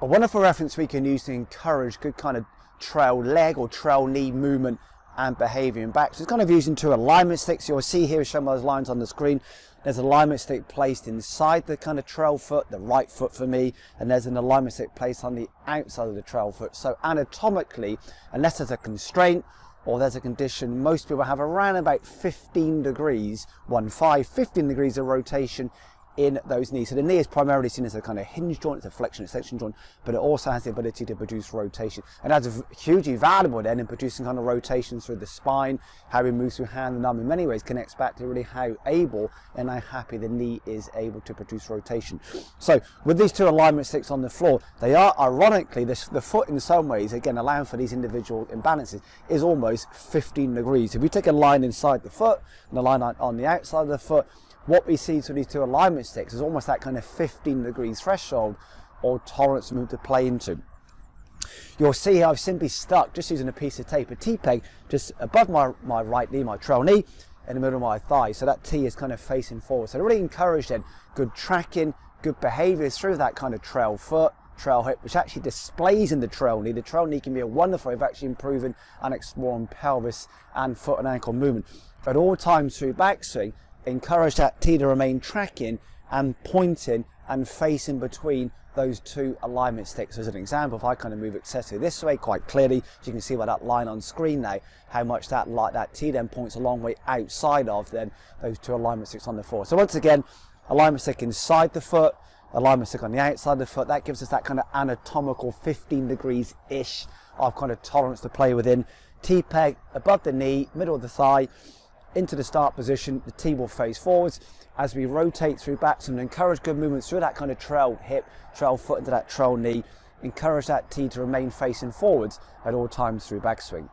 A wonderful reference we can use to encourage good kind of trail leg or trail knee movement and behaviour in back. So it's kind of using two alignment sticks. You'll see here, shown by those lines on the screen, there's an alignment stick placed inside the kind of trail foot, the right foot for me, and there's an alignment stick placed on the outside of the trail foot. So anatomically, unless there's a constraint or there's a condition, most people have around about 15 degrees, 15 degrees of rotation in those knees. So the knee is primarily seen as a kind of hinge joint, it's a flexion extension joint, but it also has the ability to produce rotation. And that's hugely valuable then in producing kind of rotations through the spine, how we move through hand and arm in many ways connects back to really how able and how happy the knee is able to produce rotation. So with these two alignment sticks on the floor, they are ironically, the foot in some ways, again allowing for these individual imbalances, is almost 15 degrees. If we take a line inside the foot and a line on the outside of the foot, what we see through these two alignment sticks is almost that kind of 15 degrees threshold or tolerance move to play into. You'll see I've simply stuck, just using a piece of tape, a T-peg, just above my right knee, my trail knee, in the middle of my thigh. So that T is kind of facing forward. So to really encourage then good tracking, good behaviour through that kind of trail foot, trail hip, which actually displays in the trail knee. The trail knee can be a wonderful way of actually improving and exploring pelvis and foot and ankle movement. At all times through backswing, encourage that T to remain tracking and pointing and facing between those two alignment sticks. As an example, if I kind of move excessively this way quite clearly, so you can see by that line on screen now, how much that T then points a long way outside of then those two alignment sticks on the floor. So once again, alignment stick inside the foot, alignment stick on the outside of the foot, that gives us that kind of anatomical 15 degrees-ish of kind of tolerance to play within. T-peg above the knee, middle of the thigh, into the start position, the T will face forwards as we rotate through backs and encourage good movements through that kind of trail hip, trail foot into that trail knee. Encourage that T to remain facing forwards at all times through backswing.